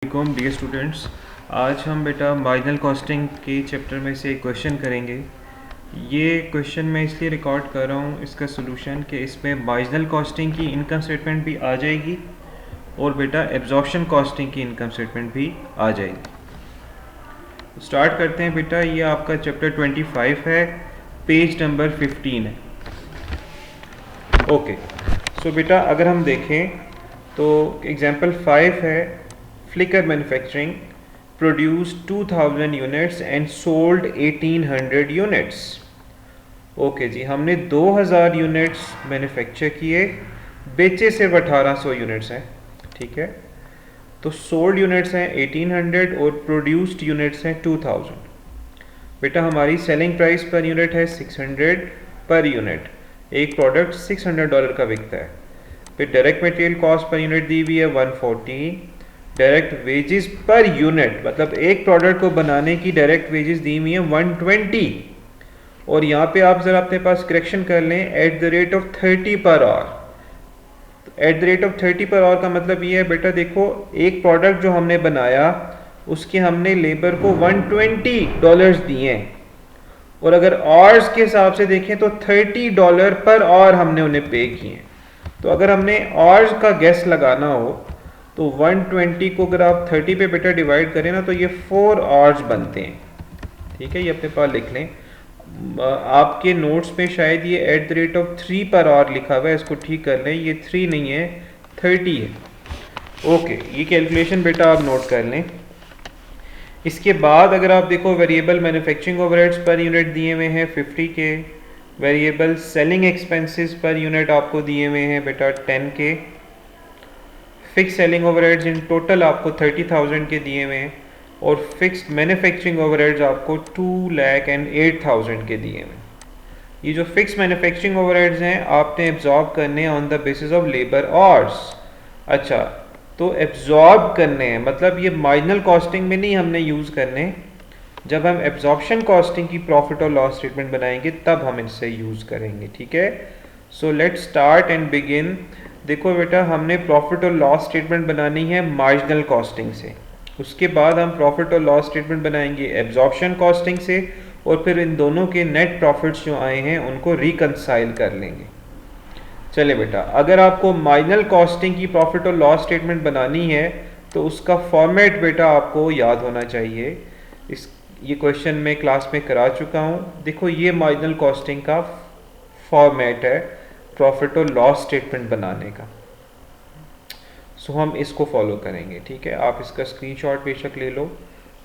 वालेकुम dear students. आज हम बेटा मार्जिनल कॉस्टिंग के चैप्टर में से एक क्वेश्चन करेंगे। ये क्वेश्चन मैं इसलिए रिकॉर्ड कर रहा हूँ इसका सोल्यूशन कि इसमें मार्जिनल कॉस्टिंग की इनकम स्टेटमेंट भी आ जाएगी और बेटा एब्जॉर्प्शन कॉस्टिंग की इनकम स्टेटमेंट भी आ जाएगी। स्टार्ट करते हैं बेटा। ये आपका चैप्टर 25 है, पेज नंबर 15 है। ओके, सो बेटा अगर हम देखें तो एग्जाम्पल 5 है, Flicker manufacturing produce 2000 units and sold 1800 units. Okay जी, हमने 2000 यूनिट्स मैन्युफैक्चर किए, बेचे सिर्फ 1800 यूनिट्स हैं। ठीक है, तो सोल्ड यूनिट्स हैं 1800 और प्रोड्यूस्ड यूनिट्स हैं 2000। बेटा हमारी सेलिंग प्राइस पर यूनिट है 600 पर यूनिट। एक प्रोडक्ट $600 का बिकता है। फिर direct material cost per unit दी हुई है 140। डायरेक्ट वेजेस पर यूनिट मतलब एक प्रोडक्ट को बनाने की डायरेक्ट वेजेस दी हुई है 120। और यहाँ पे आप जरा अपने पास करेक्शन कर लें, at the rate of 30 per hour. At the rate of 30 per hour का मतलब ये है बेटा, देखो एक प्रोडक्ट जो हमने बनाया उसके हमने लेबर को $120 दिए हैं, और अगर आवर्स के हिसाब से देखें तो $30 पर आवर हमने उन्हें पे किए हैं। तो अगर हमने आवर्स का गैस लगाना हो तो 120 को अगर आप 30 पे बेटा डिवाइड करें ना तो ये 4 आवर्स बनते हैं। ठीक है, ये अपने पास लिख लें। आपके नोट्स में शायद ये at the rate of 3 per hour लिखा हुआ है, इसको ठीक कर लें। ये 3 नहीं है, 30 है। ओके, ये कैलकुलेशन बेटा आप नोट कर लें। इसके बाद अगर आप देखो variable manufacturing overheads per unit दिए हुए हैं 50 के, variable selling expenses per unit आपको दिए हुए हैं बेटा 10 के, fix selling overheads in total आपको 30,000 के दिए हुए हैं, और फिक्स मैन्युफैक्चरिंग ओवरहेड्स आपको 2,08,000 के दिए हुए हैं। ये जो फिक्स मैन्युफैक्चरिंग ओवरहेड्स हैं आपने एब्जॉर्ब करने on the basis of labour hours. अच्छा, तो एब्जॉर्ब करने हैं मतलब ये मार्जिनल कॉस्टिंग में नहीं हमने यूज़ करने। जब हम एब्जॉर्प्शन कॉस्टिंग की प्रॉफिट और लॉस स्टेटमेंट बनाएंगे तब हम इससे यूज़ करेंगे। ठीक है, so let's start and begin. देखो बेटा, हमने प्रॉफिट और लॉस स्टेटमेंट बनानी है मार्जिनल कॉस्टिंग से, उसके बाद हम प्रॉफिट और लॉस स्टेटमेंट बनाएंगे एब्जॉर्प्शन कॉस्टिंग से, और फिर इन दोनों के नेट प्रॉफिट्स जो आए हैं उनको रिकंसाइल कर लेंगे। चले बेटा, अगर आपको मार्जिनल कॉस्टिंग की प्रॉफिट और लॉस स्टेटमेंट बनानी है तो उसका फॉर्मेट बेटा आपको याद होना चाहिए। ये क्वेश्चन मैं क्लास में करा चुका हूँ। देखो ये मार्जिनल कॉस्टिंग का फॉर्मेट है प्रॉफिट और लॉस स्टेटमेंट बनाने का। सो हम इसको फॉलो करेंगे। ठीक है, आप इसका स्क्रीनशॉट बेशक ले लो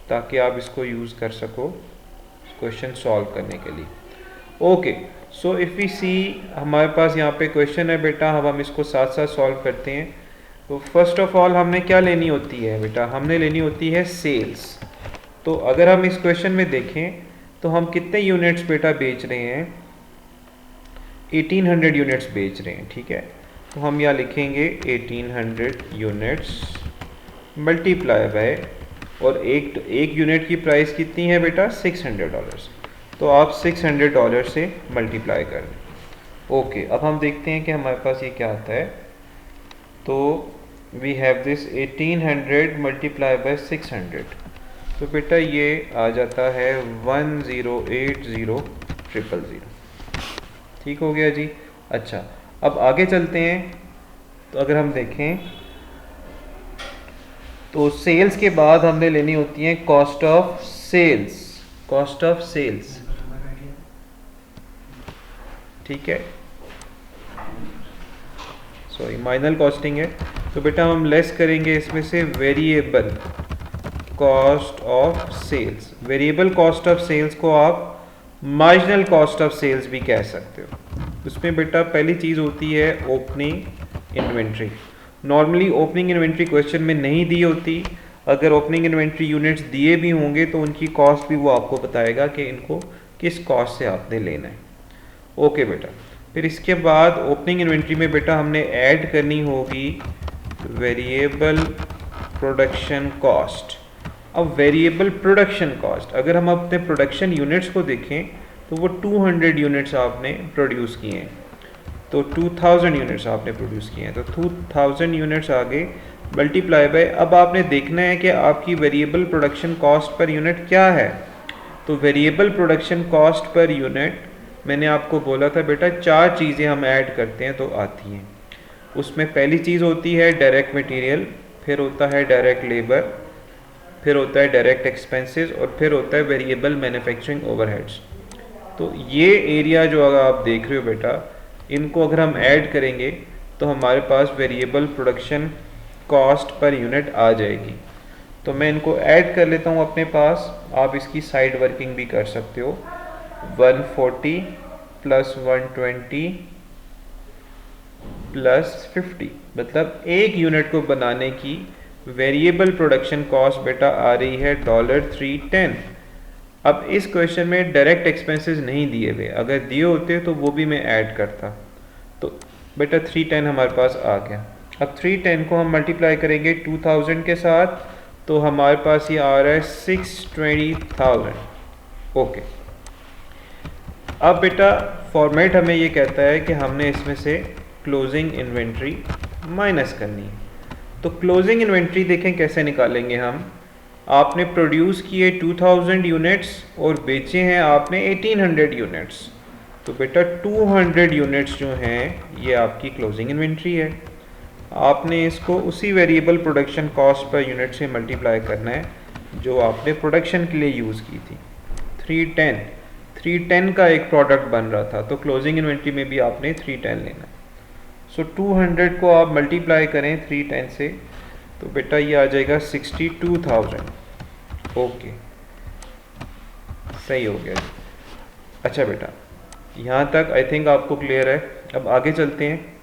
ताकि आप इसको यूज़ कर सको क्वेश्चन सॉल्व करने के लिए। ओके, सो इफ़ वी सी हमारे पास यहाँ पे क्वेश्चन है बेटा, अब हम इसको साथ साथ सॉल्व करते हैं। तो फर्स्ट ऑफ ऑल हमने क्या लेनी होती है बेटा, हमने लेनी होती है सेल्स। तो अगर हम इस क्वेश्चन में देखें तो हम कितने यूनिट्स बेटा बेच रहे हैं, 1800 यूनिट्स बेच रहे हैं। ठीक है, तो हम यहाँ लिखेंगे 1800 यूनिट्स मल्टीप्लाई बाय, और एक यूनिट की प्राइस कितनी है बेटा, $600। तो आप $600 से मल्टीप्लाई कर दें। ओके, अब हम देखते हैं कि हमारे पास ये क्या आता है। तो we have this 1800 multiply by 600, तो बेटा ये आ जाता है 1080000। ठीक हो गया जी। अच्छा, अब आगे चलते हैं। तो अगर हम देखें तो सेल्स के बाद हमने लेनी होती है cost of sales. Cost of sales, ठीक है, सॉरी मार्जिनल कॉस्टिंग है। तो बेटा हम लेस करेंगे इसमें से variable cost of sales. Variable cost of sales को आप मार्जिनल कॉस्ट ऑफ सेल्स भी कह सकते हो। उसमें बेटा पहली चीज़ होती है opening inventory. Normally opening inventory question में नहीं दी होती। अगर ओपनिंग इन्वेंट्री यूनिट्स दिए भी होंगे तो उनकी कॉस्ट भी वो आपको बताएगा कि इनको किस कॉस्ट से आपने लेना है। ओके बेटा, फिर इसके बाद ओपनिंग इन्वेंट्री में बेटा हमने ऐड करनी होगी वेरिएबल प्रोडक्शन कॉस्ट। अब वेरिएबल प्रोडक्शन कॉस्ट, अगर हम अपने प्रोडक्शन यूनिट्स को देखें तो वो 200 यूनिट्स आपने प्रोड्यूस किए हैं, तो 2000 यूनिट्स आपने प्रोड्यूस किए हैं, तो 2000 यूनिट्स आ गए मल्टीप्लाई बाय, अब आपने देखना है कि आपकी variable production cost per unit क्या है। तो variable production cost per unit मैंने आपको बोला था बेटा 4 चीज़ें हम ऐड करते हैं तो आती हैं। उसमें पहली चीज़ होती है डायरेक्ट मटेरियल, फिर होता है डायरेक्ट लेबर, फिर होता है डायरेक्ट एक्सपेंसेस और फिर होता है वेरिएबल मैन्युफैक्चरिंग ओवरहेड्स। तो ये एरिया जो अगर आप देख रहे हो बेटा, इनको अगर हम ऐड करेंगे तो हमारे पास variable production cost per unit आ जाएगी। तो मैं इनको ऐड कर लेता हूँ अपने पास, आप इसकी साइड वर्किंग भी कर सकते हो। 140 प्लस 120 प्लस 50, मतलब एक यूनिट को बनाने की वेरिएबल प्रोडक्शन कॉस्ट बेटा आ रही है $310। अब इस क्वेश्चन में डायरेक्ट एक्सपेंसेस नहीं दिए हुए, अगर दिए होते तो वो भी मैं ऐड करता। तो बेटा 310 हमारे पास आ गया। अब 310 को हम मल्टीप्लाई करेंगे 2000 के साथ, तो हमारे पास ये आ रहा है 620,000। ओके, अब बेटा फॉर्मेट हमें ये कहता है कि हमने इसमें से क्लोजिंग इन्वेंट्री माइनस करनी है। तो क्लोजिंग इन्वेंट्री देखें कैसे निकालेंगे हम। आपने प्रोड्यूस किए 2000 यूनिट्स और बेचे हैं आपने 1800 यूनिट्स, तो बेटा 200 यूनिट्स जो हैं ये आपकी क्लोजिंग इन्वेंट्री है। आपने इसको उसी variable production cost per unit से मल्टीप्लाई करना है जो आपने प्रोडक्शन के लिए यूज़ की थी। 310 का एक प्रोडक्ट बन रहा था, तो क्लोजिंग इन्वेंट्री में भी आपने 310 लेना है। सो 200 को आप मल्टीप्लाई करें 310 से, तो बेटा ये आ जाएगा 62,000। ओके, सही हो गया। अच्छा बेटा, यहाँ तक आई थिंक आपको क्लियर है। अब आगे चलते हैं।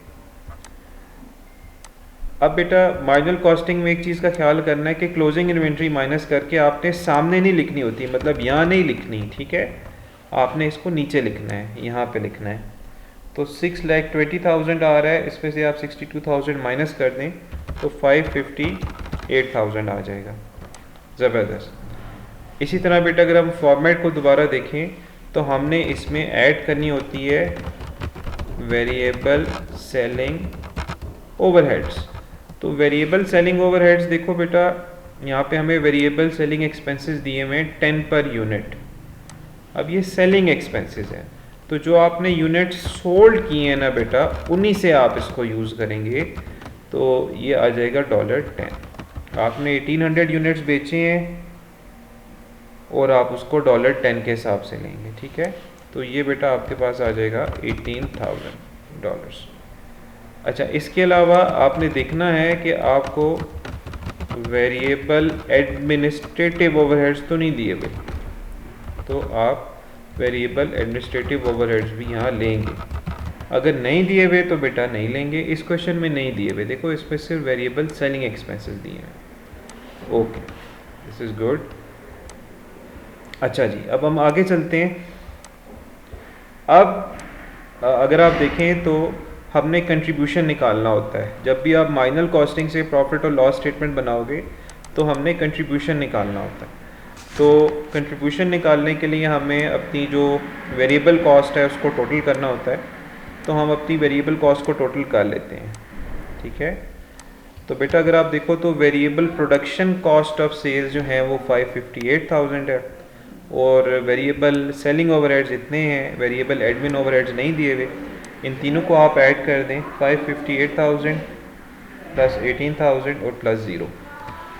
अब बेटा मार्जिनल कॉस्टिंग में एक चीज़ का ख्याल करना है कि क्लोजिंग इन्वेंट्री माइनस करके आपने सामने नहीं लिखनी होती, मतलब यहाँ नहीं लिखनी, ठीक है, आपने इसको नीचे लिखना है, यहाँ पे लिखना है। तो 6,20,000 आ रहा है, इसमें से आप 62,000 माइनस कर दें तो 558,000 आ जाएगा। ज़बरदस्त। इसी तरह बेटा अगर हम फॉर्मेट को दोबारा देखें तो हमने इसमें ऐड करनी होती है वेरिएबल सेलिंग ओवरहेड्स। तो वेरिएबल सेलिंग ओवरहेड्स देखो बेटा, यहाँ पे हमें वेरिएबल सेलिंग एक्सपेंसेस दिए हुए हैं 10 पर यूनिट। अब ये सेलिंग एक्सपेंसेस हैं, तो जो आपने यूनिट सोल्ड किए हैं ना बेटा, उन्हीं से आप इसको यूज़ करेंगे। तो ये आ जाएगा $10। आपने 1800 यूनिट्स बेचे हैं और आप उसको $10 के हिसाब से लेंगे, ठीक है। तो ये बेटा आपके पास आ जाएगा $18,000। अच्छा, इसके अलावा आपने देखना है कि आपको वेरिएबल एडमिनिस्ट्रेटिव ओवरहेड्स तो नहीं दिए हुए, तो आप वेरिएबल एडमिनिस्ट्रेटिव ओवरहेड्स भी यहाँ लेंगे। अगर नहीं दिए हुए तो बेटा नहीं लेंगे। इस क्वेश्चन में नहीं दिए हुए, देखो इसमें सिर्फ वेरिएबल सेलिंग एक्सपेंसेस दिए हैं। Okay, this is good. अच्छा जी, अब हम आगे चलते हैं। अब अगर आप देखें तो हमने कंट्रीब्यूशन निकालना होता है। जब भी आप माइनर कॉस्टिंग से प्रॉफिट और लॉस स्टेटमेंट बनाओगे तो हमने कंट्रीब्यूशन निकालना होता है। तो कंट्रीब्यूशन निकालने के लिए हमें अपनी जो वेरिएबल कॉस्ट है उसको टोटल करना होता है। तो हम अपनी वेरिएबल कॉस्ट को टोटल कर लेते हैं, ठीक है। तो बेटा अगर आप देखो तो variable production cost of sales जो है वो 558,000 है, और वेरिएबल सेलिंग ओवरहेड्स इतने हैं, वेरिएबल एडमिन ओवरहेड्स नहीं दिए हुए। इन तीनों को आप ऐड कर दें, 558,000 प्लस 18,000 और प्लस 0,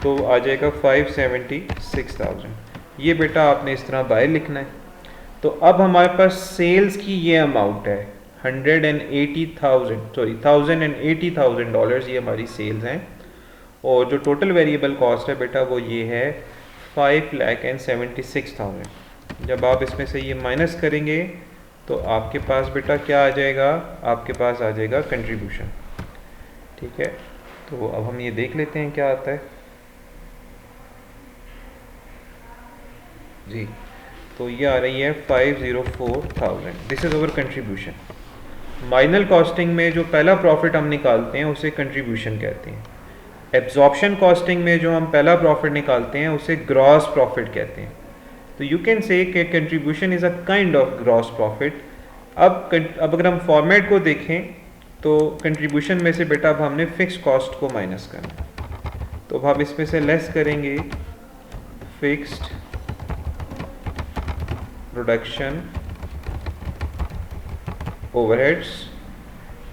तो आ जाएगा 576,000। ये बेटा आपने इस तरह बाहर लिखना है। तो अब हमारे पास सेल्स की ये अमाउंट है $180,000 ये हमारी सेल्स हैं, और जो टोटल वेरिएबल कॉस्ट है बेटा वो ये है 5,76,000। जब आप इसमें से ये माइनस करेंगे तो आपके पास बेटा क्या आ जाएगा, आपके पास आ जाएगा कंट्रीब्यूशन, ठीक है। तो अब हम ये देख लेते हैं क्या आता है जी। तो ये आ रही है 504,000, this is our contribution. Minor costing में जो पहला प्रॉफिट हम निकालते हैं उसे कंट्रीब्यूशन कहते हैं। एब्जॉर्प्शन कॉस्टिंग में जो हम पहला प्रॉफिट निकालते हैं उसे ग्रॉस प्रॉफिट कहते हैं। तो यू कैन से कि contribution is a kind of gross profit. अब अगर हम फॉर्मेट को देखें तो कंट्रीब्यूशन में से बेटा अब हमने फिक्स कॉस्ट को माइनस करना है। तो अब आप इसमें से लेस करेंगे फिक्स्ड प्रोडक्शन ओवरहेड्स।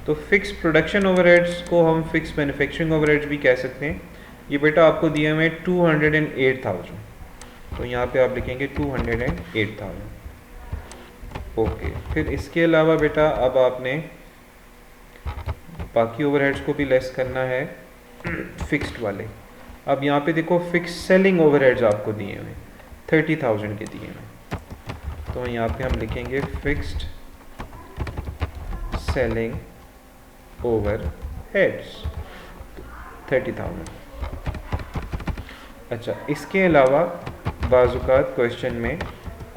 तो फिक्स प्रोडक्शन ओवरहेड्स को हम फिक्स मैन्युफैक्चरिंग ओवरहेड्स भी कह सकते हैं। ये बेटा आपको दिए हुए 208,000, तो यहाँ पे आप लिखेंगे 208,000। ओके, फिर इसके अलावा बेटा अब आपने बाकी ओवरहेड्स को भी लेस करना है फिक्स्ड वाले। अब यहाँ पे देखो फिक्स सेलिंग ओवरहेड्स आपको दिए हुए 30,000 के दिए हुए, तो यहाँ पे हम लिखेंगे फिक्स्ड सेलिंग ओवरहेड्स 30,000। अच्छा, इसके अलावा बाज़ात क्वेश्चन में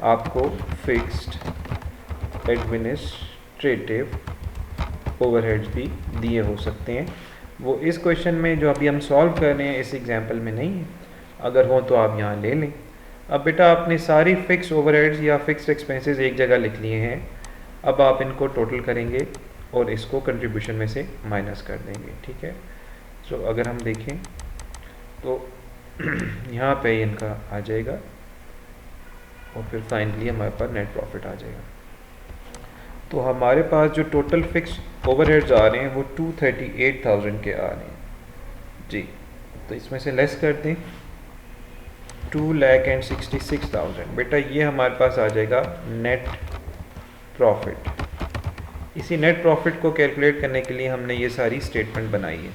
आपको फिक्स्ड एडमिनिस्ट्रेटिव ओवरहेड्स भी दिए हो सकते हैं। वो इस क्वेश्चन में जो अभी हम सॉल्व कर रहे हैं इस एग्जांपल में नहीं है, अगर हो तो आप यहाँ ले लें। अब बेटा आपने सारी फिक्स ओवरहेड्स या फिक्स्ड एक्सपेंसेस एक जगह लिख लिए हैं। अब आप इनको टोटल करेंगे और इसको कंट्रीब्यूशन में से माइनस कर देंगे, ठीक है। सो अगर हम देखें तो यहाँ पे इनका आ जाएगा और फिर फाइनली हमारे पास नेट प्रॉफिट आ जाएगा। तो हमारे पास जो टोटल फिक्स ओवरहेड्स आ रहे हैं वो 238,000 के आ रहे हैं जी। तो इसमें से लेस कर दें 2,66,000। बेटा ये हमारे पास आ जाएगा नेट प्रॉफिट। इसी नेट प्रॉफिट को कैलकुलेट करने के लिए हमने ये सारी स्टेटमेंट बनाई है।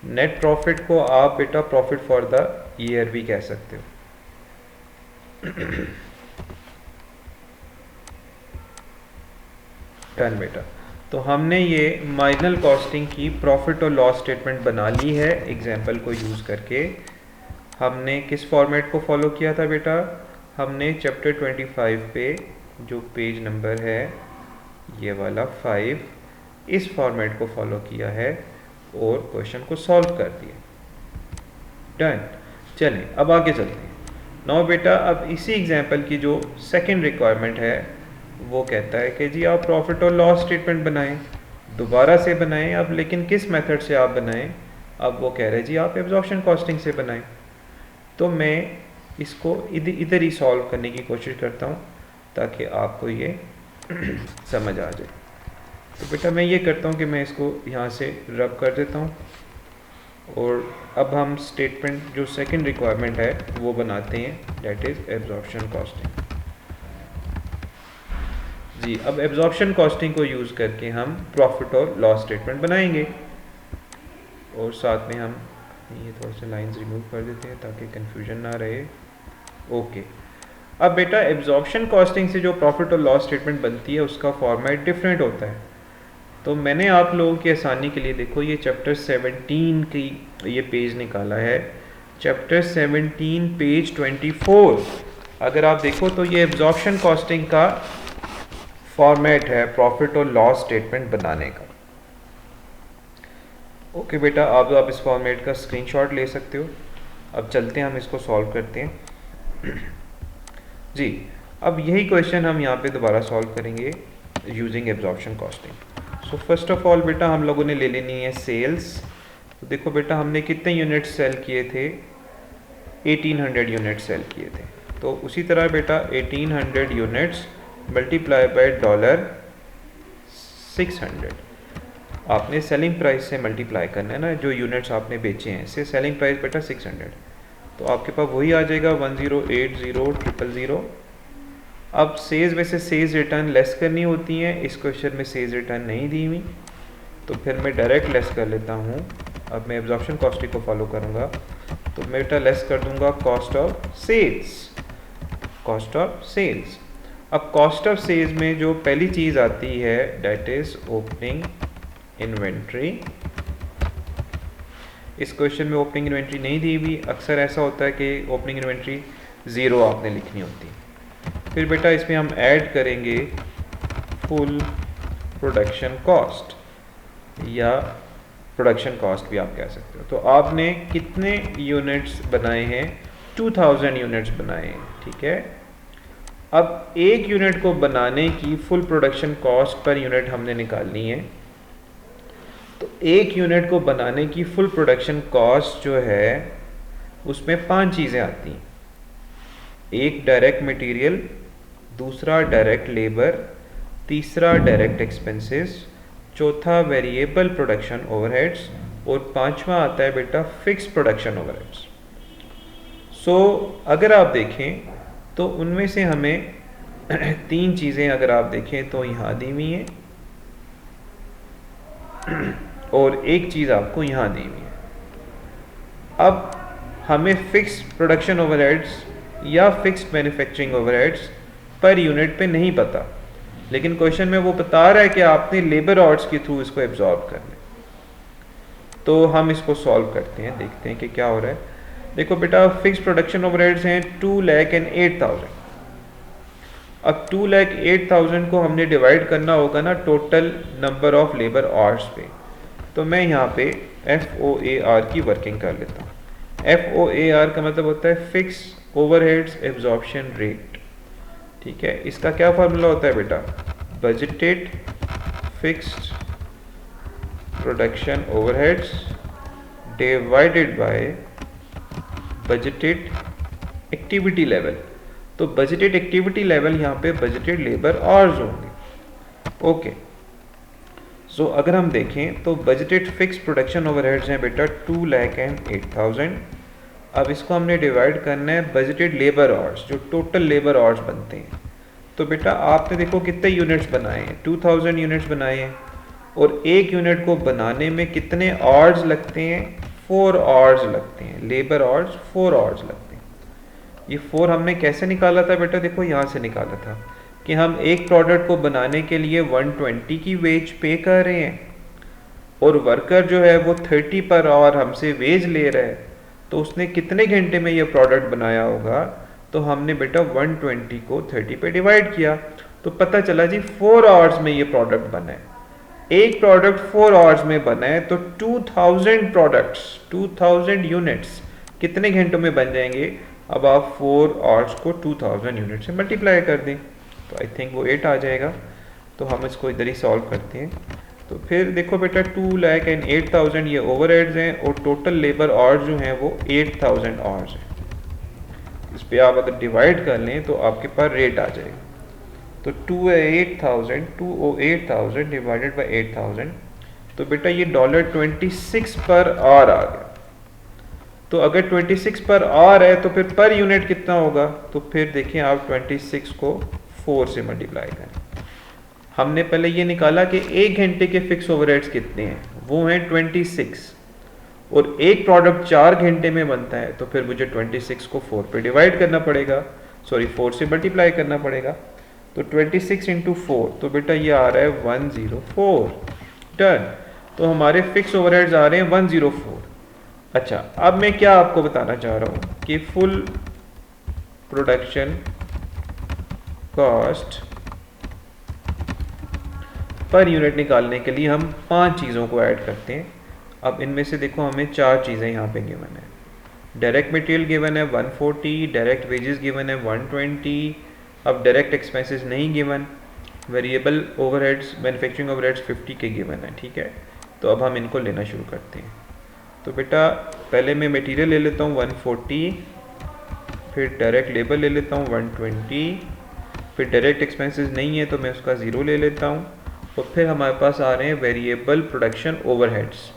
नेट प्रॉफिट को आप बेटा प्रॉफिट फॉर द ईयर भी कह सकते हो। डन बेटा। तो हमने ये मार्जिनल कॉस्टिंग की प्रॉफिट और लॉस स्टेटमेंट बना ली है एग्जाम्पल को यूज़ करके। हमने किस फॉर्मेट को फॉलो किया था बेटा? हमने चैप्टर 25 पे जो पेज नंबर है ये वाला 5, इस फॉर्मेट को फॉलो किया है और क्वेश्चन को सॉल्व कर दिया। डन। चलें अब आगे चलते हैं। नाउ बेटा अब इसी एग्जाम्पल की जो सेकंड रिक्वायरमेंट है वो कहता है कि जी आप प्रॉफिट और लॉस स्टेटमेंट बनाएं, दोबारा से बनाएं। अब लेकिन किस मेथड से आप बनाएं? अब वो कह रहे हैं जी आप एब्जॉर्प्शन कॉस्टिंग से बनाएं। तो मैं इसको इधर ही सॉल्व करने की कोशिश करता हूँ ताकि आपको ये समझ आ जाए। तो बेटा मैं ये करता हूँ कि मैं इसको यहाँ से रब कर देता हूँ और अब हम स्टेटमेंट जो सेकंड रिक्वायरमेंट है वो बनाते हैं, दैट इज़ एब्जॉर्प्शन कॉस्टिंग। जी अब एब्जॉर्प्शन कॉस्टिंग को यूज़ करके हम प्रॉफिट और लॉस स्टेटमेंट बनाएंगे और साथ में हम ये थोड़ा सा लाइंस रिमूव कर देते हैं ताकि कंफ्यूजन ना रहे। ओके, अब बेटा एब्जॉर्प्शन कॉस्टिंग से जो प्रॉफिट और लॉस स्टेटमेंट बनती है उसका फॉर्मेट डिफरेंट होता है। तो मैंने आप लोगों की आसानी के लिए देखो ये चैप्टर 17 की ये पेज निकाला है, चैप्टर 17 पेज 24। अगर आप देखो तो ये एब्जॉर्प्शन कॉस्टिंग का फॉर्मेट है प्रॉफिट और लॉस स्टेटमेंट बनाने का। ओके बेटा आप इस फॉर्मेट का स्क्रीनशॉट ले सकते हो। अब चलते हैं हम इसको सॉल्व करते हैं। जी अब यही क्वेश्चन हम यहाँ पे दोबारा सॉल्व करेंगे using absorption costing. So first of all बेटा हम लोगों ने ले लेनी है सेल्स। तो देखो बेटा हमने कितने यूनिट सेल किए थे? 1800 यूनिट सेल किए थे। तो उसी तरह बेटा 1800 यूनिट्स मल्टीप्लाई बाय $600 आपने सेलिंग प्राइस से मल्टीप्लाई करना है ना, जो यूनिट्स आपने बेचे हैं से सेलिंग प्राइस बेटा 600। तो आपके पास वही आ जाएगा 1080,000। अब सेल्स में से सेल्स रिटर्न लेस करनी होती हैं, इस क्वेश्चन में सेल्स रिटर्न नहीं दी हुई तो फिर मैं डायरेक्ट लेस कर लेता हूँ। अब मैं एब्जॉर्प्शन कॉस्टिंग को फॉलो करूँगा तो मैं बेटा लेस कर दूँगा cost of sales. Cost of sales, अब कॉस्ट ऑफ सेल्स में जो पहली चीज़ आती है दैट इज़ ओपनिंग इन्वेंट्री। इस क्वेश्चन में ओपनिंग इन्वेंट्री नहीं दी हुई। अक्सर ऐसा होता है कि ओपनिंग इन्वेंट्री 0 आपने लिखनी होती है। फिर बेटा इसमें हम ऐड करेंगे फुल प्रोडक्शन कॉस्ट या प्रोडक्शन कॉस्ट भी आप कह सकते हो। तो आपने कितने यूनिट्स बनाए हैं? 2000 यूनिट्स बनाए हैं, ठीक है। अब एक यूनिट को बनाने की full production cost per unit हमने निकालनी है। तो एक यूनिट को बनाने की फुल प्रोडक्शन कॉस्ट जो है उसमें 5 चीज़ें आती हैं। एक डायरेक्ट मटेरियल, दूसरा डायरेक्ट लेबर, तीसरा डायरेक्ट एक्सपेंसेस, चौथा वेरिएबल प्रोडक्शन ओवरहेड्स और पांचवा आता है बेटा फिक्स प्रोडक्शन ओवरहेड्स। सो अगर आप देखें तो उनमें से हमें 3 चीज़ें अगर आप देखें तो यहाँ दी हुई हैं और एक चीज़ आपको यहाँ दी हुई है। अब हमें फिक्स प्रोडक्शन ओवरहेड्स या fix manufacturing overheads per unit पे नहीं पता, लेकिन क्वेश्चन में वो बता रहा है कि आपने लेबर आवर्स के थ्रू इसको एब्जॉर्ब करना है। तो हम इसको सॉल्व करते हैं, देखते हैं कि क्या हो रहा है। देखो बेटा, फिक्स प्रोडक्शन ओवरहेड्स हैं 2,08,000। अब 2,08,000 को हमने डिवाइड करना होगा ना total number of labour hours पे। तो मैं यहाँ पे FOAR की वर्किंग कर लेता हूँ। FOAR का मतलब होता है फिक्स ओवरहेड्स एब्जॉर्प्शन रेट। ठीक है, इसका क्या फार्मूला होता है बेटा? Budgeted fixed production overheads divided by budgeted activity level. तो बजटेड एक्टिविटी लेवल यहाँ पे बजटेड लेबर आवर्स होंगे। ओके, सो अगर हम देखें तो बजटेड फिक्स प्रोडक्शन ओवरहेड्स हैं बेटा 2,08,000। अब इसको हमने डिवाइड करना है बजटेड लेबर आवर्स, जो टोटल लेबर आवर्स बनते हैं। तो बेटा आपने देखो कितने यूनिट्स बनाए हैं, 2000 यूनिट्स बनाए हैं, और एक यूनिट को बनाने में कितने आवर्स लगते हैं? 4 आवर्स लगते हैं। लेबर आवर्स 4 आवर्स लगते हैं। ये 4 हमने कैसे निकाला था बेटा? देखो यहाँ से निकाला था कि हम एक प्रोडक्ट को बनाने के लिए 120 की वेज पे कर रहे हैं और वर्कर जो है वो 30 पर आवर हमसे वेज ले रहा है। तो उसने कितने घंटे में ये प्रोडक्ट बनाया होगा? तो हमने बेटा 120 को 30 पे डिवाइड किया, तो पता चला जी 4 आवर्स में ये प्रोडक्ट बना है। एक प्रोडक्ट 4 आवर्स में बना है तो 2000 प्रोडक्ट्स, 2000 यूनिट्स कितने घंटों में बन जाएंगे? अब आप 4 आवर्स को 2000 यूनिट से मल्टीप्लाई कर दें तो आई थिंक वो 8 आ जाएगा। तो हम इसको इधर ही सॉल्व करते हैं। तो फिर देखो बेटा 2,08,000 ये ओवरहेड्स हैं और टोटल लेबर आवर्स जो हैं वो 8000 आवर्स हैं। इस पे आप अगर डिवाइड कर लें तो आपके पास रेट आ जाएगा। तो 208,000 डिवाइडेड बाई 8000, तो बेटा ये $26 पर आवर आ गया। तो अगर 26 पर आवर है तो फिर पर यूनिट कितना होगा? तो फिर देखें आप 26 को 4 से मल्टीप्लाई करें। हमने पहले ये निकाला कि एक घंटे के फिक्स ओवरहेड्स कितने हैं, वो हैं 26, और एक प्रोडक्ट 4 घंटे में बनता है तो फिर मुझे 26 को 4 पे डिवाइड करना पड़ेगा, सॉरी 4 से मल्टीप्लाई करना पड़ेगा। तो 26 इंटू 4, तो बेटा ये आ रहा है 104। डन। तो हमारे फिक्स ओवरहेड्स आ रहे हैं 104। अच्छा, अब मैं क्या आपको बताना चाह रहा हूँ कि full production cost per unit निकालने के लिए हम 5 चीज़ों को ऐड करते हैं। अब इनमें से देखो हमें 4 चीज़ें यहाँ पे गिवन है। डायरेक्ट मटेरियल गिवन है 140, डायरेक्ट वेजेस गिवन है 120, अब डायरेक्ट एक्सपेंसेस नहीं given, variable overheads manufacturing overheads 50 के गिवन है। ठीक है, तो अब हम इनको लेना शुरू करते हैं। तो बेटा पहले मैं मटेरियल ले लेता हूँ 140, फिर डायरेक्ट लेबर ले लेता हूँ 120, फिर डायरेक्ट एक्सपेंसेस नहीं है तो मैं उसका 0 ले लेता हूँ, और फिर हमारे पास आ रहे हैं वेरिएबल प्रोडक्शन ओवरहेड्स।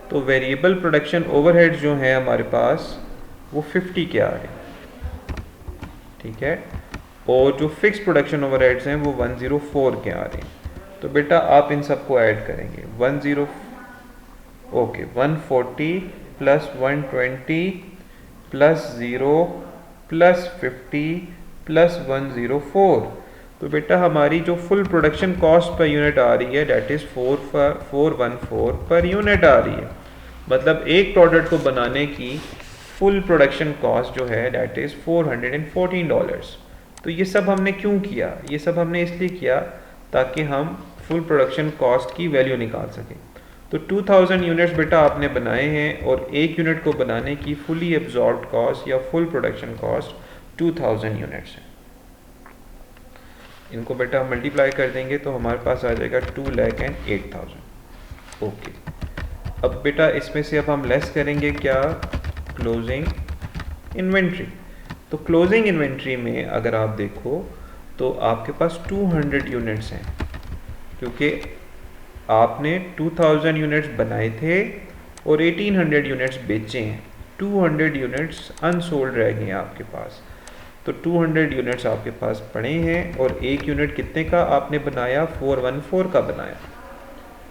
तो वेरिएबल प्रोडक्शन ओवरहेड्स जो हैं हमारे पास वो 50 के आ रहे हैं। ठीक है, और जो फिक्स प्रोडक्शन ओवरहेड्स हैं वो 104 के आ रहे हैं। तो बेटा आप इन सबको ऐड करेंगे 140 प्लस 120 प्लस 0 प्लस 50 प्लस 104। तो बेटा हमारी जो full production cost per unit आ रही है डेट इज़ 414 पर यूनिट आ रही है। मतलब एक प्रोडक्ट को बनाने की फुल प्रोडक्शन कॉस्ट जो है डेट इज़ $414। तो ये सब हमने क्यों किया? ये सब हमने इसलिए किया ताकि हम फुल प्रोडक्शन कॉस्ट की वैल्यू निकाल सकें। तो 2000 यूनिट्स बेटा आपने बनाए हैं और एक यूनिट को बनाने की फुली एब्जॉर्ब्ड कॉस्ट या फुल प्रोडक्शन कॉस्ट 2000 यूनिट्स है। इनको बेटा हम मल्टीप्लाई कर देंगे तो हमारे पास आ जाएगा 2,08,000। ओके, अब बेटा इसमें से अब हम लेस करेंगे क्या? Closing inventory. तो क्लोजिंग इन्वेंट्री में अगर आप देखो तो आपके पास 200 यूनिट्स हैं, क्योंकि आपने 2000 यूनिट्स बनाए थे और 1800 यूनिट्स बेचे हैं। 200 यूनिट्स अनसोल्ड रह गए हैं आपके पास। तो 200 यूनिट्स आपके पास पड़े हैं और एक यूनिट कितने का आपने बनाया, 414 का बनाया।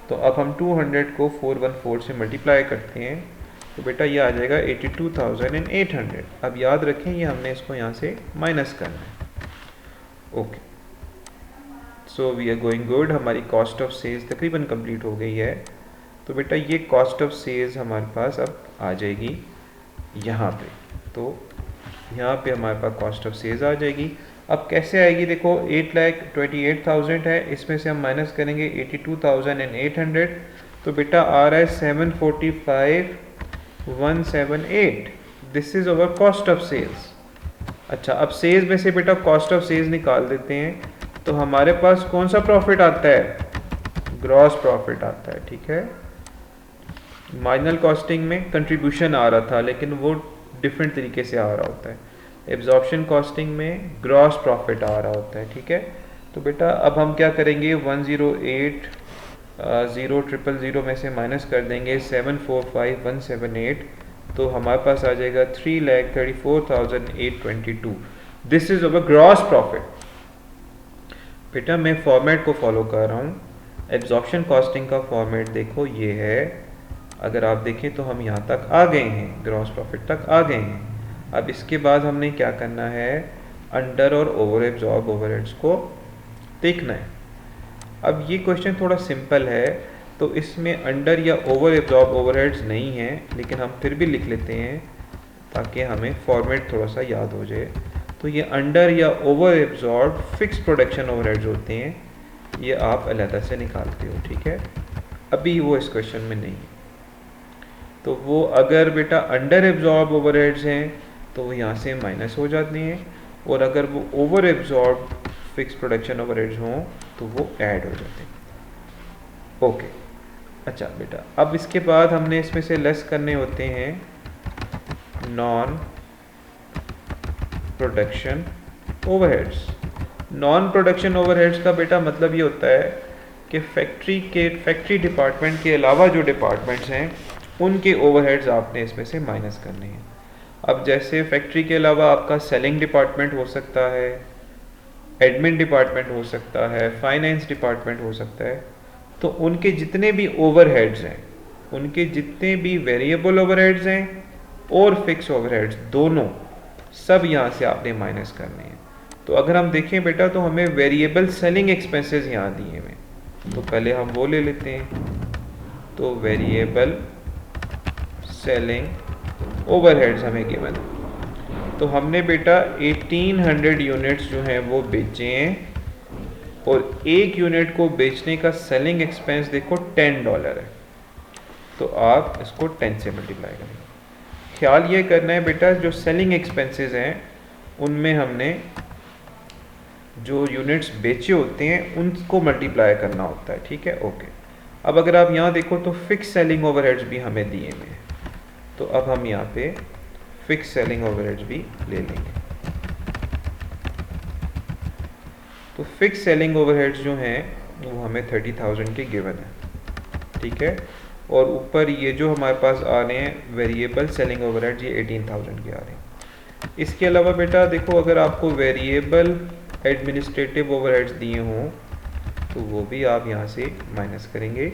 तो अब हम 200 को 414 से मल्टीप्लाई करते हैं तो बेटा ये आ जाएगा 82,800। अब याद रखें ये हमने इसको यहाँ से माइनस करना है। Okay, so we are going good. हमारी कॉस्ट ऑफ सेल्स तकरीबन कंप्लीट हो गई है। तो बेटा ये कॉस्ट ऑफ सेल्स हमारे पास अब आ जाएगी यहाँ पे। तो यहाँ पे हमारे पास कॉस्ट ऑफ सेल्स आ जाएगी। अब कैसे आएगी, देखो 8,28,000 है, इसमें से हम माइनस करेंगे 82,800। तो बेटा आ रहा है 745,178। This is our cost of sales. अच्छा, अब सेल्स में से बेटा कॉस्ट ऑफ सेल्स निकाल देते हैं तो हमारे पास कौन सा प्रॉफिट आता है, ग्रॉस प्रॉफिट आता है। ठीक है, मार्जिनल कॉस्टिंग में कंट्रीब्यूशन आ रहा था लेकिन वो डिफरेंट तरीके से आ रहा होता है। एब्जॉर्प्शन कॉस्टिंग में ग्रॉस प्रॉफिट आ रहा होता है। ठीक है, तो बेटा अब हम क्या करेंगे, 108,000 में से माइनस कर देंगे 745,178। तो हमारे पास आ जाएगा 3,34,822। This is our gross profit. बेटा मैं फॉर्मेट को फॉलो कर रहा हूँ। एब्जॉर्प्शन कॉस्टिंग का फॉर्मेट देखो ये है। अगर आप देखें तो हम यहाँ तक आ गए हैं, ग्रॉस प्रॉफिट तक आ गए हैं। अब इसके बाद हमने क्या करना है, अंडर और ओवर एब्जॉर्ब ओवरहेड्स को देखना है। अब ये क्वेश्चन थोड़ा सिंपल है तो इसमें अंडर या ओवर एब्जॉर्ब ओवरहेड्स नहीं है, लेकिन हम फिर भी लिख लेते हैं ताकि हमें फॉर्मेट थोड़ा सा याद हो जाए। तो ये अंडर या over absorb fix production overheads होते हैं, ये आप अलग से निकालते हो। ठीक है, अभी वो इस क्वेश्चन में नहीं। तो वो अगर बेटा अंडर एब्जॉर्ब ओवरहेड्स हैं तो वो यहाँ से माइनस हो जाते हैं, और अगर वो over absorb fix production overheads हों तो वो ऐड हो जाते हैं। ओके, अच्छा बेटा अब इसके बाद हमने इसमें से लेस करने होते हैं non production overheads. Non production overheads का बेटा मतलब ये होता है कि फैक्ट्री डिपार्टमेंट के अलावा जो डिपार्टमेंट्स हैं उनके ओवरहेड्स आपने इसमें से माइनस करने हैं। अब जैसे फैक्ट्री के अलावा आपका सेलिंग डिपार्टमेंट हो सकता है, एडमिन डिपार्टमेंट हो सकता है, फाइनेंस डिपार्टमेंट हो सकता है। तो उनके जितने भी ओवरहेड्स हैं, उनके जितने भी वेरिएबल ओवरहेड्स हैं और फिक्स ओवरहेड्स दोनों, सब यहाँ से आपने माइनस करने हैं। तो अगर हम देखें बेटा तो हमें वेरिएबल सेलिंग एक्सपेंसेस यहाँ दिए हुए, तो पहले हम वो ले लेते हैं। तो वेरिएबल सेलिंग ओवरहेड्स हमें गिवन है। तो हमने बेटा 1800 यूनिट्स जो हैं वो बेचे हैं, और एक यूनिट को बेचने का सेलिंग एक्सपेंस देखो $10 है। तो आप इसको 10 से मल्टीप्लाई करेंगे। ख्याल ये करना है बेटा जो सेलिंग एक्सपेंसेस हैं उनमें हमने जो यूनिट्स बेचे होते हैं उनको मल्टीप्लाई करना होता है। ठीक है, ओके। अब अगर आप यहाँ देखो तो फिक्स सेलिंग ओवरहेड्स भी हमें दिए हुए हैं, तो अब हम यहाँ पे फिक्स सेलिंग ओवरहेड्स भी ले लेंगे। तो फिक्स सेलिंग ओवरहेड्स जो हैं वो हमें 30,000 के गिवन है। ठीक है, और ऊपर ये जो हमारे पास आ रहे हैं वेरिएबल सेलिंग ओवरहेड्स ये 18,000 के आ रहे हैं। इसके अलावा बेटा देखो अगर आपको वेरिएबल एडमिनिस्ट्रेटिव ओवरहेड्स दिए हों तो वो भी आप यहाँ से माइनस करेंगे।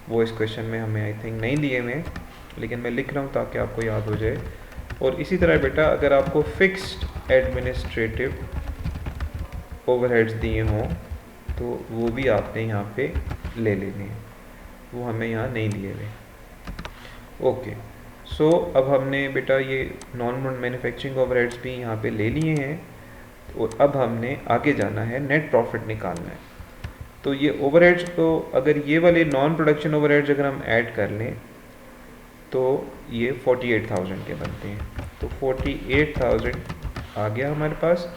वो इस क्वेश्चन में हमें आई थिंक नहीं दिए हुए, लेकिन मैं लिख रहा हूँ ताकि आपको याद हो जाए। और इसी तरह बेटा अगर आपको फिक्स्ड एडमिनिस्ट्रेटिव ओवरहेड्स दिए हों तो वो भी आपने यहाँ पे ले लेने हैं, वो हमें यहाँ नहीं दिए हुए। ओके, सो अब हमने बेटा ये नॉन मैन्युफैक्चरिंग ओवरहेड्स भी यहाँ पे ले लिए हैं, और अब हमने आगे जाना है, नेट प्रॉफिट निकालना है। तो ये ओवरहेड्स को अगर ये वाले नॉन प्रोडक्शन ओवरहेड्स अगर हम ऐड कर लें तो ये 48,000 के बनते हैं। तो 48,000 आ गया हमारे पास।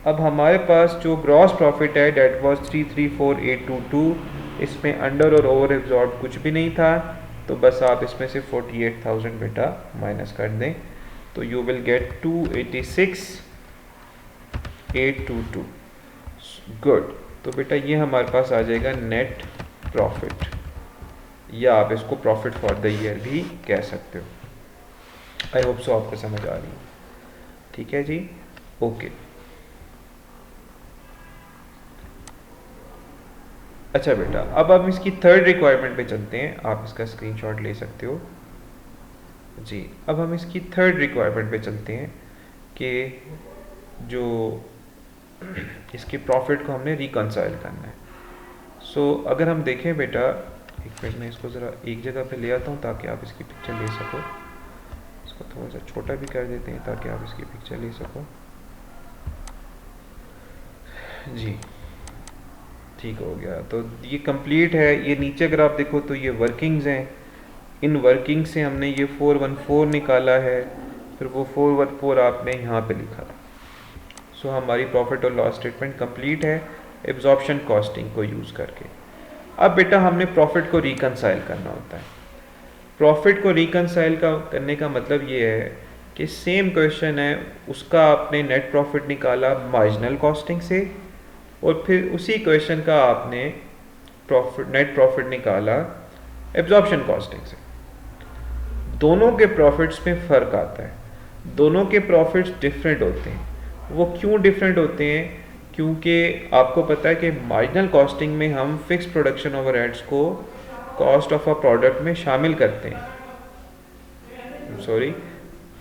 अब हमारे पास जो ग्रॉस प्रॉफिट है डेट वाज 334,822, इसमें अंडर और ओवर एब्जॉर्ब कुछ भी नहीं था, तो तो बस आप इसमें से 48,000 बेटा माइनस कर दें, तो यू विल गेट 286,822। गुड। तो बेटा ये हमारे पास आ जाएगा नेट प्रॉफिट, या आप इसको प्रॉफिट फॉर द ईयर भी कह सकते हो। आई होप सो आपको समझ आ रही है। ठीक है जी, ओके। अच्छा बेटा, अब हम इसकी थर्ड रिक्वायरमेंट पे चलते हैं, आप इसका स्क्रीनशॉट ले सकते हो जी। अब हम इसकी थर्ड रिक्वायरमेंट पे चलते हैं कि जो इसके प्रॉफिट को हमने रिकंसाइल करना है। सो अगर हम देखें बेटा, एक मिनट में इसको ज़रा एक जगह पे ले आता हूँ ताकि आप इसकी पिक्चर ले सको। इसको थोड़ा सा छोटा भी कर देते हैं ताकि आप इसकी पिक्चर ले सको जी। ठीक हो गया, तो ये कंप्लीट है। ये नीचे अगर आप देखो तो ये वर्किंग्स हैं, इन वर्किंग से हमने ये 414 निकाला है, फिर वो 414 आपने यहाँ पे लिखा। सो हमारी प्रॉफिट और लॉस स्टेटमेंट कंप्लीट है एब्जॉर्प्शन कॉस्टिंग को यूज़ करके। अब बेटा हमने प्रॉफिट को रिकंसाइल करना होता है। प्रॉफिट को रिकंसाइल करने का मतलब ये है कि सेम क्वेश्चन है, उसका आपने नेट प्रॉफिट निकाला मार्जिनल कॉस्टिंग से, और फिर उसी क्वेश्चन का आपने नेट प्रॉफिट निकाला एब्जॉर्प्शन कॉस्टिंग से। दोनों के प्रॉफिट्स में फ़र्क आता है, दोनों के प्रॉफिट्स डिफरेंट होते हैं। वो क्यों डिफरेंट होते हैं? क्योंकि आपको पता है कि मार्जिनल कॉस्टिंग में हम फिक्स प्रोडक्शन ओवरहेड्स को कॉस्ट ऑफ अ प्रोडक्ट में शामिल करते हैं। सॉरी,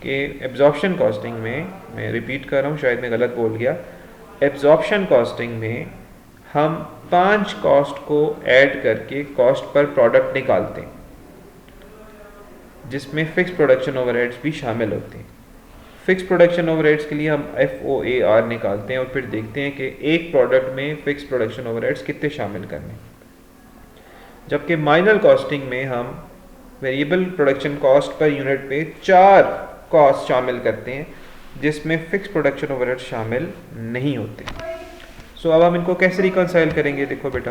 कि एब्जॉर्प्शन कॉस्टिंग में, मैं रिपीट कर रहा हूँ, शायद मैं गलत बोल गया। एब्जॉर्प्शन कॉस्टिंग में हम 5 कॉस्ट को ऐड करके कॉस्ट पर प्रोडक्ट निकालते हैं, जिसमें फिक्स प्रोडक्शन ओवरहेड्स भी शामिल होते हैं। फिक्स प्रोडक्शन ओवरहेड्स के लिए हम FOAR निकालते हैं और फिर देखते हैं कि एक प्रोडक्ट में फिक्स प्रोडक्शन ओवरहेड्स कितने शामिल करने। जबकि मार्जिनल कॉस्टिंग में हम variable production cost per unit पे 4 कॉस्ट शामिल करते हैं, जिसमें फिक्स प्रोडक्शन ओवरहेड्स शामिल नहीं होते। सो अब हम इनको कैसे रिकंसाइल करेंगे? देखो बेटा,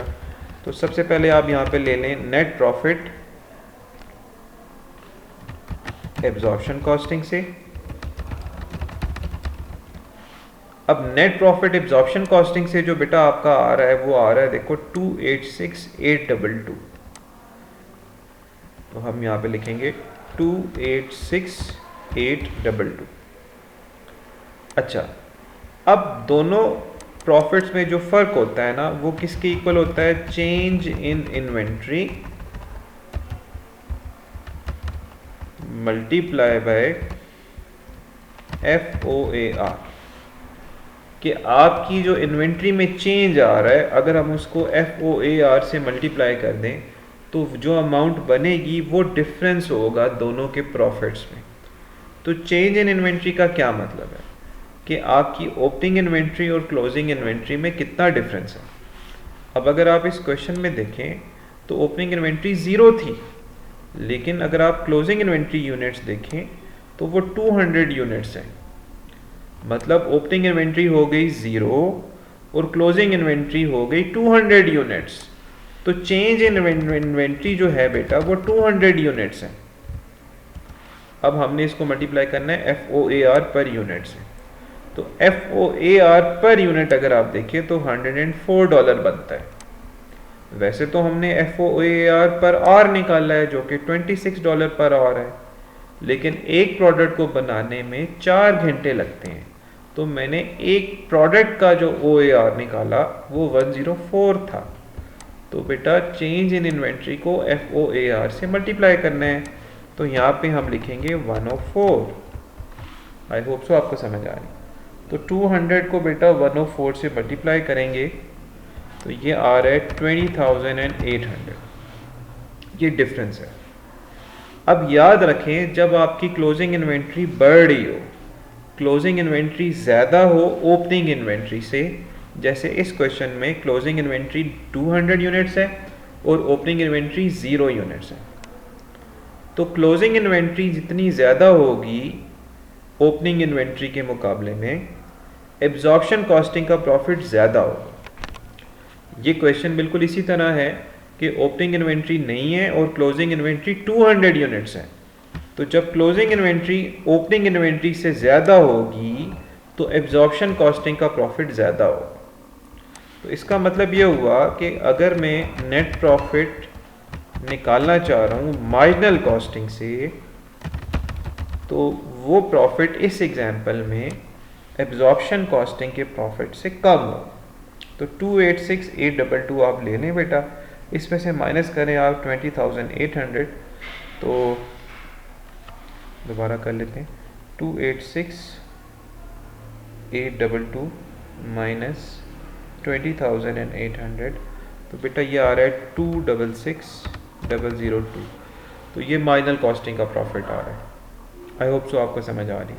तो सबसे पहले आप यहाँ पे ले लें नेट प्रॉफिट एब्जॉर्प्शन कॉस्टिंग से। अब नेट प्रॉफिट एब्जॉर्प्शन कॉस्टिंग से जो बेटा आपका आ रहा है वो आ रहा है, देखो 286,822। तो हम यहाँ पे लिखेंगे 286,822। अच्छा, अब दोनों प्रॉफिट्स में जो फर्क होता है ना, वो किसके इक्वल होता है? Change in inventory multiply by FOAR। कि आपकी जो इन्वेंट्री में चेंज आ रहा है, अगर हम उसको FOAR से मल्टीप्लाई कर दें तो जो अमाउंट बनेगी वो डिफरेंस होगा दोनों के प्रॉफिट्स में। तो चेंज इन इन्वेंट्री का क्या मतलब है? कि आपकी ओपनिंग इन्वेंट्री और क्लोजिंग इन्वेंट्री में कितना डिफरेंस है। अब अगर आप इस क्वेश्चन में देखें तो ओपनिंग इन्वेंट्री 0 थी, लेकिन अगर आप क्लोजिंग इन्वेंट्री यूनिट्स देखें तो वो 200 यूनिट्स हैं। मतलब ओपनिंग इन्वेंट्री हो गई 0 और क्लोजिंग इन्वेंट्री हो गई 200 यूनिट्स। तो चेंज इन इन्वेंट्री जो है बेटा वो 200 यूनिट्स है। अब हमने इसको मल्टीप्लाई करना है FOAR पर यूनिट से। तो FOAR पर यूनिट अगर आप देखें तो $104 बनता है। वैसे तो हमने FOAR पर R निकाला है जो कि $26 पर आवर है, लेकिन एक प्रोडक्ट को बनाने में 4 घंटे लगते हैं। तो मैंने एक प्रोडक्ट का जो OAR निकाला वो 104 था। तो बेटा चेंज इन इन्वेंट्री को FOAR से मल्टीप्लाई करना है, तो यहाँ पे हम लिखेंगे 104। आई होप सो आपको समझ आ रही। तो 200 को बेटा 104 से मल्टीप्लाई करेंगे तो ये आ रहा है 20,800। ये डिफरेंस है। अब याद रखें, जब आपकी क्लोजिंग इन्वेंट्री बढ़ रही हो, क्लोजिंग इन्वेंट्री ज़्यादा हो ओपनिंग इन्वेंट्री से, जैसे इस क्वेश्चन में क्लोजिंग इन्वेंट्री 200 यूनिट्स है और ओपनिंग इन्वेंट्री 0 यूनिट्स है, तो क्लोजिंग इन्वेंट्री जितनी ज़्यादा होगी ओपनिंग इन्वेंट्री के मुकाबले में, एब्जॉर्प्शन कॉस्टिंग का प्रॉफिट ज़्यादा होगा। ये क्वेश्चन बिल्कुल इसी तरह है कि ओपनिंग इन्वेंट्री नहीं है और क्लोजिंग इन्वेंट्री 200 यूनिट्स है। तो जब क्लोजिंग इन्वेंट्री ओपनिंग इन्वेंट्री से ज़्यादा होगी तो एब्जॉर्प्शन कॉस्टिंग का प्रॉफिट ज़्यादा होगा। तो इसका मतलब ये हुआ कि अगर मैं नेट प्रॉफिट निकालना चाह रहा हूँ मार्जिनल कॉस्टिंग से, तो वो प्रॉफिट इस एग्जांपल में एब्जॉर्प्शन कॉस्टिंग के प्रॉफिट से कम हो। तो 286,822 आप ले लें बेटा, इसमें से माइनस करें आप 20,800, तो दोबारा कर लेते हैं 286,822 माइनस 20,800, तो बेटा ये आ रहा है 266,002। तो ये मार्जिनल कॉस्टिंग का प्रॉफिट आ रहा है। आई होप सो आपको समझ आ रही है।